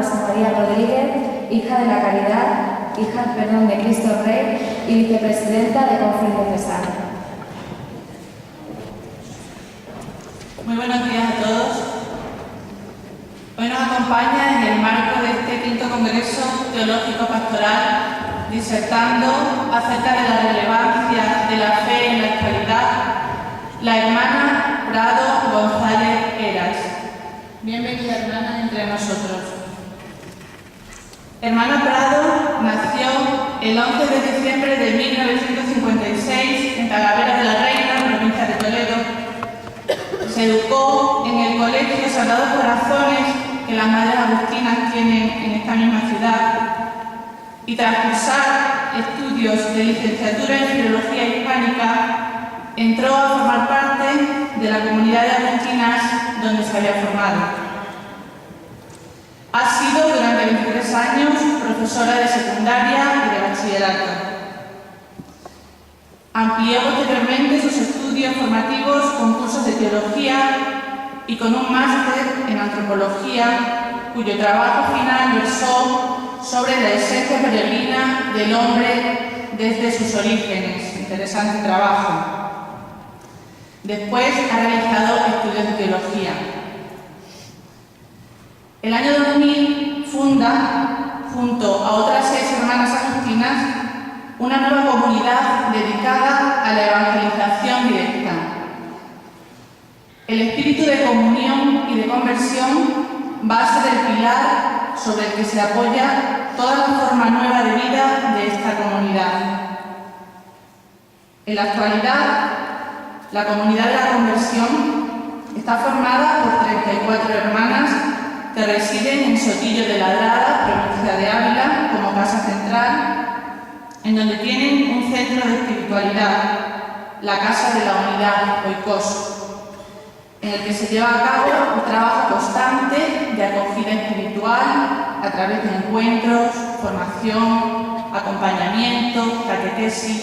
Tomasa María Rodríguez, hija de la Caridad, de Cristo Rey y vicepresidenta de Confluencia Cesana. Muy buenos días a todos. Hoy nos acompaña en el marco de este quinto Congreso Teológico Pastoral, disertando acerca de la relevancia de la fe en la actualidad, la hermana Prado González Heras. Bienvenida, hermana, entre nosotros. Hermana Prado nació el 11 de diciembre de 1956 en Talavera de la Reina, provincia de Toledo. Se educó en el Colegio Sagrados Corazones que las Madres Agustinas tienen en esta misma ciudad y tras cursar estudios de licenciatura en Filología Hispánica entró a formar parte de la comunidad de agustinas donde se había formado. Ha sido durante 23 años profesora de secundaria y de bachillerato. Amplió posteriormente sus estudios formativos con cursos de teología y con un máster en antropología, cuyo trabajo final versó sobre la esencia peregrina del hombre desde sus orígenes. Interesante trabajo. Después ha realizado estudios de teología. El año 2000 funda, junto a otras 6 hermanas agustinas, una nueva comunidad dedicada a la evangelización directa. El espíritu de comunión y de conversión va a ser el pilar sobre el que se apoya toda la forma nueva de vida de esta comunidad. En la actualidad, la comunidad de la conversión está formada por 34 hermanas que residen en Sotillo de Ladrada, provincia de Ávila, como casa central, en donde tienen un centro de espiritualidad, la Casa de la Unidad, Oikos, en el que se lleva a cabo un trabajo constante de acogida espiritual a través de encuentros, formación, acompañamiento, catequesis.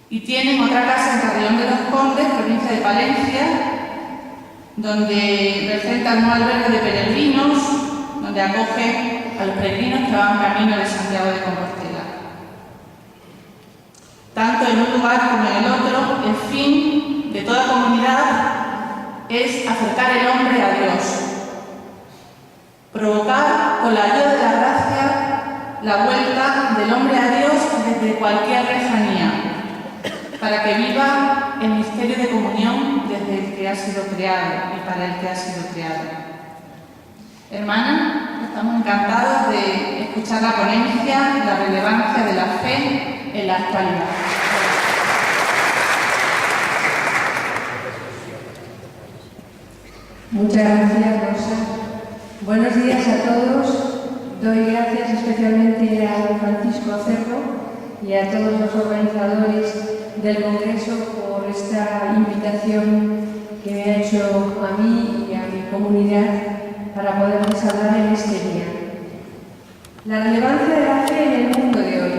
Y tienen otra casa en Carrión de los Condes, provincia de Palencia, donde presentan un albergue de peregrinos, donde acoge a los peregrinos que van camino de Santiago de Compostela. Tanto en un lugar como en el otro, el fin de toda comunidad es acercar el hombre a Dios, provocar con la ayuda de la gracia la vuelta del hombre a Dios desde cualquier lejanía, para que viva el misterio de comunión desde el que ha sido creado y para el que ha sido creado. Hermana, estamos encantados de escuchar la ponencia y la relevancia de la fe en la actualidad. Muchas gracias, Rosa. Buenos días a todos. Doy gracias especialmente a don Francisco Cerro y a todos los organizadores del Congreso por esta invitación que me ha hecho a mí y a mi comunidad para poderles hablar en este día. La relevancia de la fe en el mundo de hoy.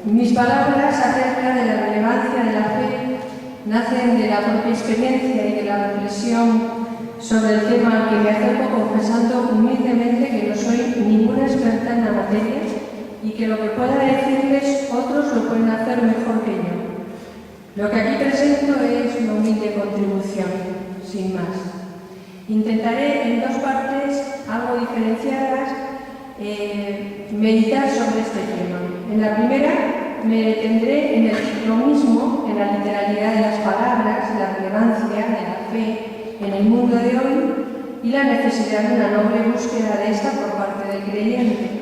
Mis palabras acerca de la relevancia de la fe nacen de la propia experiencia y de la reflexión sobre el tema al que me acerco confesando humildemente que no soy ninguna experta en la materia y que lo que pueda decirles otros lo pueden hacer mejor que yo. Lo que aquí presento es una humilde contribución, sin más. Intentaré en 2 partes, algo diferenciadas, meditar sobre este tema. En la primera me detendré en el ciclo mismo, en la literalidad de las palabras, la relevancia de la fe en el mundo de hoy y la necesidad de una noble búsqueda de esta por parte del creyente.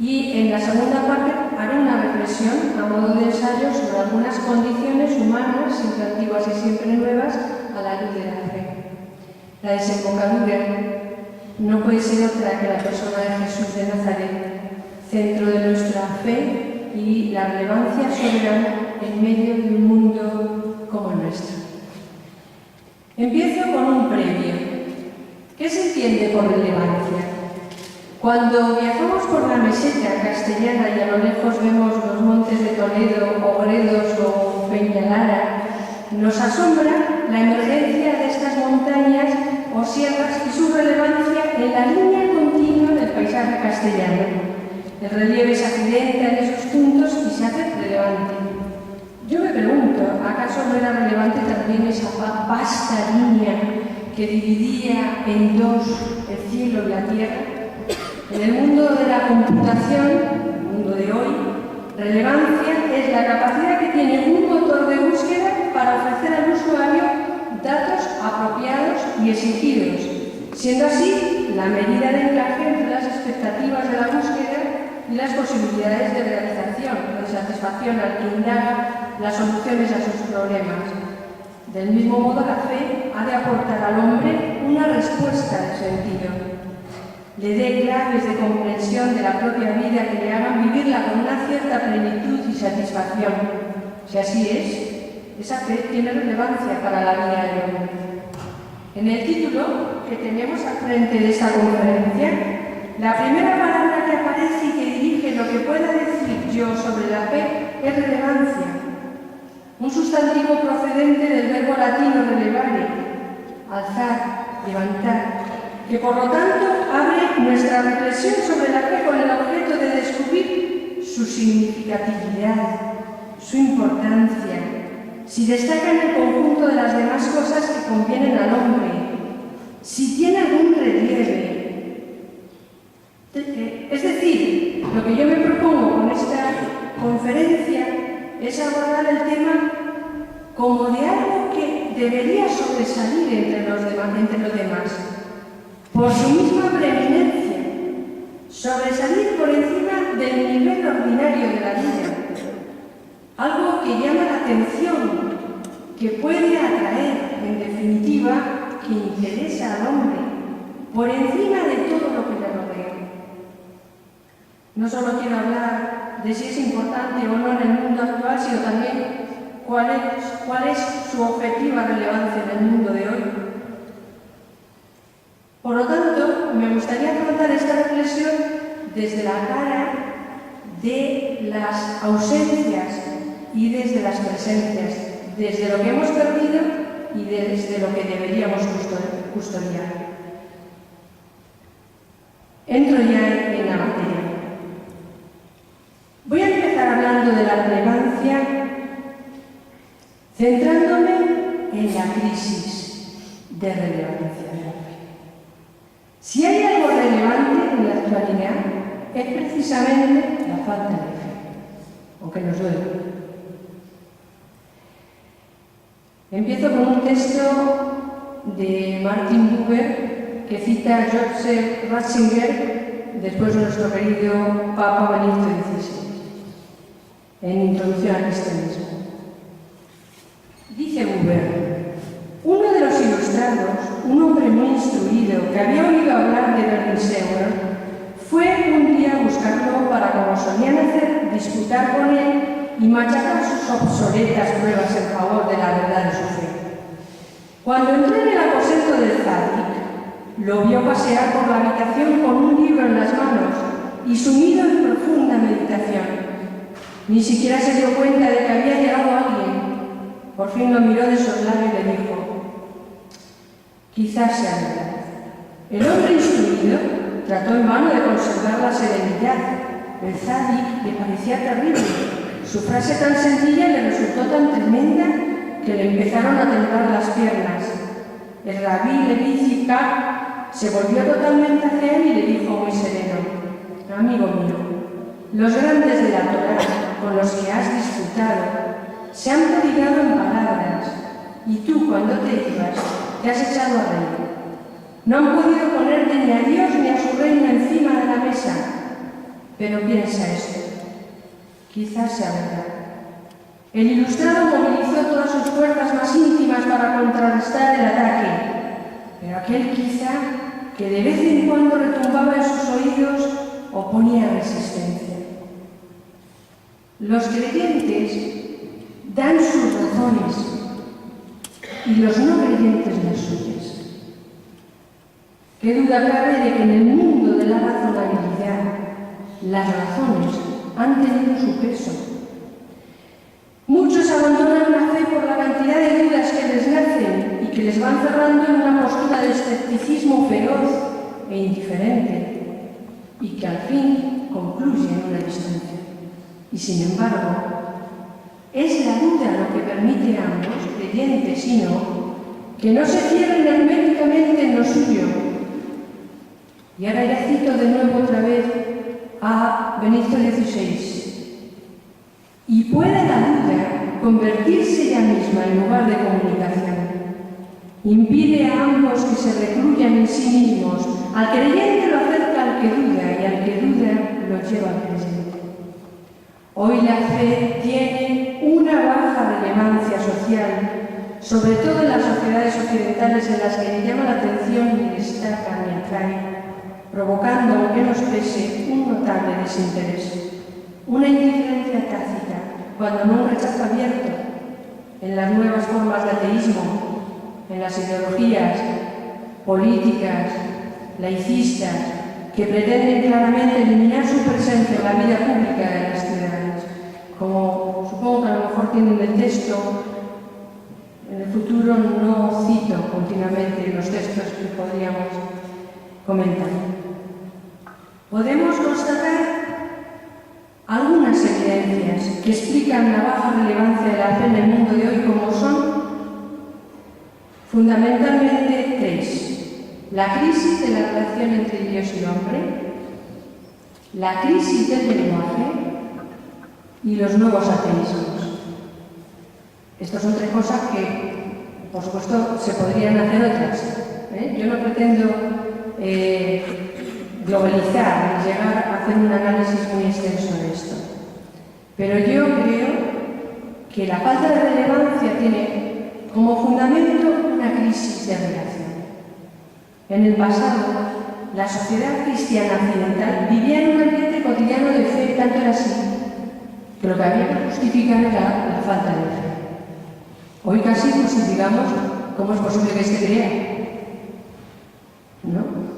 Y en la segunda parte haré una reflexión a modo de ensayo sobre algunas condiciones humanas, siempre antiguas y siempre nuevas, a la luz de la fe. La desembocadura no puede ser otra que la persona de Jesús de Nazaret, centro de nuestra fe y la relevancia soberana en medio de un mundo como el nuestro. Empiezo con un previo. ¿Qué se entiende por relevancia? Cuando viajamos por la meseta castellana y a lo lejos vemos los montes de Toledo, o Gredos o Peñalara, nos asombra la emergencia de estas montañas o sierras y su relevancia en la línea continua a castellano. El relieve se accidenta en esos puntos y se hace relevante. Yo me pregunto, ¿acaso no era relevante también esa vasta línea que dividía en dos el cielo y la tierra? En el mundo de la computación, el mundo de hoy, relevancia es la capacidad que tiene un motor de búsqueda para ofrecer al usuario datos apropiados y exigidos, siendo así la medida de encaje entre las expectativas de la búsqueda y las posibilidades de realización o de satisfacción al que indaga las soluciones a sus problemas. Del mismo modo, la fe ha de aportar al hombre una respuesta de sentido. Le dé claves de comprensión de la propia vida que le hagan vivirla con una cierta plenitud y satisfacción. Si así es, esa fe tiene relevancia para la vida del hombre. En el título que tenemos al frente de esta conferencia, la primera palabra que aparece y que dirige lo que pueda decir yo sobre la fe es relevancia, un sustantivo procedente del verbo latino relevare, alzar, levantar, que por lo tanto abre nuestra reflexión sobre la fe con el objeto de descubrir su significatividad, su importancia, si destaca en el conjunto de las demás cosas que convienen al hombre, si tiene algún relieve. Es decir, lo que yo me propongo con esta conferencia es abordar el tema como de algo que debería sobresalir entre los demás, por su misma preeminencia, sobresalir por encima del nivel ordinario de la vida, algo que llama la atención, que puede atraer, en definitiva, que interesa al hombre, por encima de todo lo que le rodea. No solo quiero hablar de si es importante o no en el mundo actual, sino también cuál es su objetiva relevancia en el mundo de hoy. Por lo tanto, me gustaría afrontar esta reflexión desde la cara de las ausencias y desde las presencias, desde lo que hemos perdido y desde lo que deberíamos custodiar. Entro ya en la materia. Voy a empezar hablando de la relevancia, centrándome en la crisis de relevancia de la fe. Si hay algo relevante en la actualidad, es precisamente la falta de fe, aunque nos duele. Empiezo con un texto de Martin Buber que cita a Joseph Ratzinger, después de nuestro querido Papa Benedicto XVI, en Introducción al Cristianismo. Dice Buber: uno de los ilustrados, un hombre muy instruido que había oído hablar de Bernhard, fue un día a buscarlo para, como solían hacer, disputar con él y machacar sus obsoletas pruebas en favor de la verdad de su fe. Cuando entró en el aposento del Zadik, lo vio pasear por la habitación con un libro en las manos y sumido en profunda meditación. Ni siquiera se dio cuenta de que había llegado alguien. Por fin lo miró de soslayo y le dijo: quizás sea verdad. El hombre instruido trató en vano de conservar la serenidad. El Zadik le parecía terrible. Su frase tan sencilla le resultó tan tremenda que le empezaron a temblar las piernas. El rabí Levi Yitzhak se volvió totalmente hacia él y le dijo muy sereno: amigo mío, los grandes de la Torá con los que has disputado se han prodigado en palabras y tú, cuando te ibas, te has echado a reír. No han podido ponerte ni a Dios ni a su reino encima de la mesa. Pero piensa esto: quizás sea verdad. El ilustrado movilizó todas sus fuerzas más íntimas para contrarrestar el ataque, pero aquel quizá, que de vez en cuando retumbaba en sus oídos, oponía resistencia. Los creyentes dan sus razones y los no creyentes las suyas. ¿Qué duda cabe de que en el mundo de la razonabilidad las razones han tenido su peso? Muchos abandonan la fe por la cantidad de dudas que les nacen y que les van cerrando en una postura de escepticismo feroz e indiferente. y que al fin concluye en una distancia. Y sin embargo, es la duda lo que permite a ambos, creyentes y no, que no se cierren herméticamente en lo suyo. Y ahora ya cito de nuevo otra vez a Benedicto XVI. Y puede la duda convertirse ella misma en lugar de comunicación. Impide a ambos que se recluyan en sí mismos. Al creyente lo acerca al que duda y al que duda lo lleva al creyente. Hoy la fe tiene una baja relevancia social, sobre todo en las sociedades occidentales en las que le llama la atención y destaca y atrae, provocando, aunque nos pese, un notable desinterés, una indiferencia tácita, cuando no un rechazo abierto, en las nuevas formas de ateísmo, en las ideologías políticas, laicistas, que pretenden claramente eliminar su presencia en la vida pública de las ciudades. Como supongo que a lo mejor tienen el texto, en el futuro no cito continuamente los textos que podríamos comentar. Podemos constatar algunas evidencias que explican la baja relevancia de la fe en el mundo de hoy, como son fundamentalmente tres: la crisis de la relación entre Dios y el hombre, la crisis del lenguaje y los nuevos ateísmos. Estas son tres cosas que, por supuesto, se podrían hacer otras. Yo no pretendo globalizar y llegar a hacer un análisis muy extenso de esto. Pero yo creo que la falta de relevancia tiene como fundamento una crisis de relación. En el pasado, la sociedad cristiana occidental vivía en un ambiente cotidiano de fe, tanto era así que lo que había que justificar era la falta de fe. Hoy casi justificamos cómo es posible que éste crea. ¿No?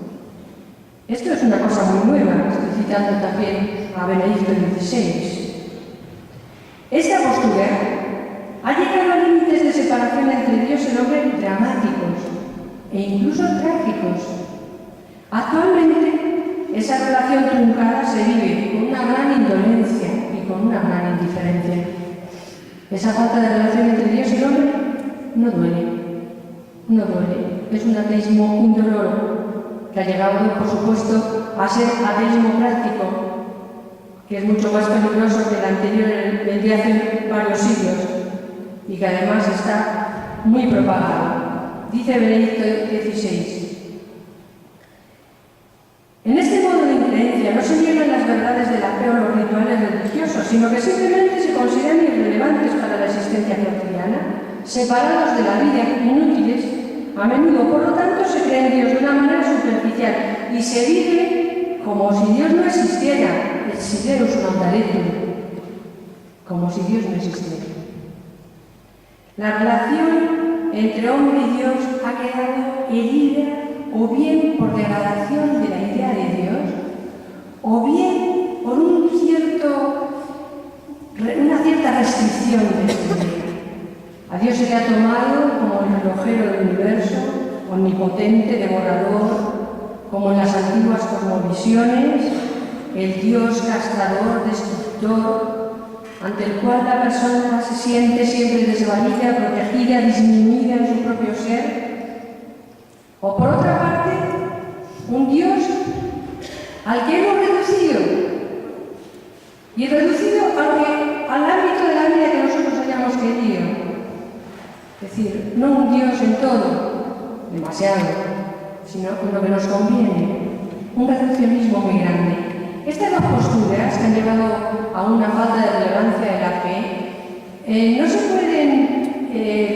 Esto es una cosa muy nueva, estoy citando también a Benedicto XVI. Esta postura ha llegado a límites de separación entre Dios y el hombre dramáticos e incluso trágicos. Actualmente, esa relación truncada se vive con una gran indolencia y con una gran indiferencia. Esa falta de relación entre Dios y el hombre no duele, no duele. Es un ateísmo indoloro que ha llegado, por supuesto, a ser ateísmo práctico, que es mucho más peligroso que el anterior, el de hace varios siglos, y que además está muy propagado. Dice Benedicto XVI: en este modo de creencia no se niegan las verdades de la fe o los rituales religiosos, sino que simplemente se consideran irrelevantes para la existencia cotidiana, separados de la vida, inútiles. A menudo, por lo tanto, se cree en Dios de una manera superficial y se vive como si Dios no existiera, el siderus non-daretur, como si Dios no existiera. La relación entre hombre y Dios ha quedado herida o bien por degradación de la idea de Dios, o bien por una cierta restricción de su idea. A Dios se le ha tomado como el relojero del universo, omnipotente, devorador, como en las antiguas cosmovisiones, el Dios castrador, destructor, ante el cual la persona se siente siempre desvalida, protegida, disminuida en su propio ser. O por otra parte, un Dios al que hemos reducido, y reducido al ámbito de la vida que nosotros hayamos querido. Es decir, no un Dios en todo, demasiado, sino en lo que nos conviene. Un reduccionismo muy grande. Estas dos posturas que han llevado a una falta de relevancia de la fe no se pueden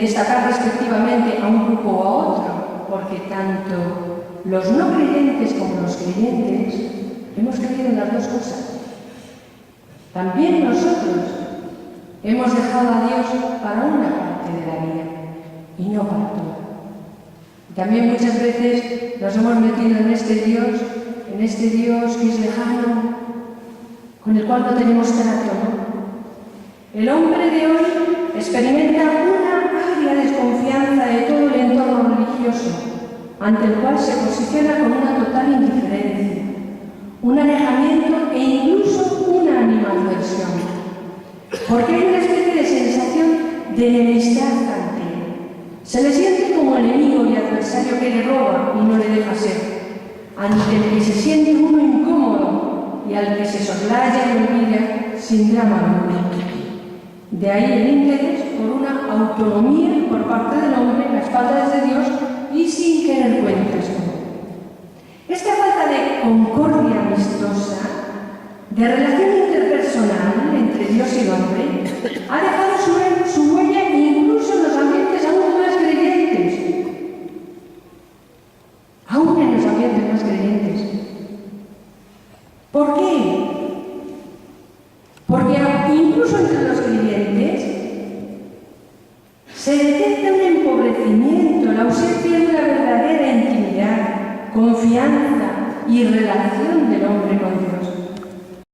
destacar respectivamente a un grupo o a otro, porque tanto los no creyentes como los creyentes hemos creído en las dos cosas. También nosotros hemos dejado a Dios para una parte de la vida y no para toda. También muchas veces nos hemos metido en este Dios que es lejano, con el cual no tenemos trato, ¿no? El hombre de hoy experimenta una agria desconfianza de todo el entorno religioso, ante el cual se posiciona con una total indiferencia, una de enemistad ante él. Se le siente como enemigo y adversario que le roba y no le deja ser, ante el que se siente uno incómodo y al que se soslaya y humilla sin drama alguno. De ahí el interés por una autonomía por parte del hombre en las espaldas de Dios y sin querer cuentas con él. Esta falta de concordia amistosa, de relación interpersonal entre Dios y el hombre, ha dejado su huella incluso en los ambientes aún más creyentes. Aún en los ambientes más creyentes. ¿Por qué? Porque incluso entre los creyentes se detecta un empobrecimiento, la ausencia de una verdadera intimidad, confianza y relación del hombre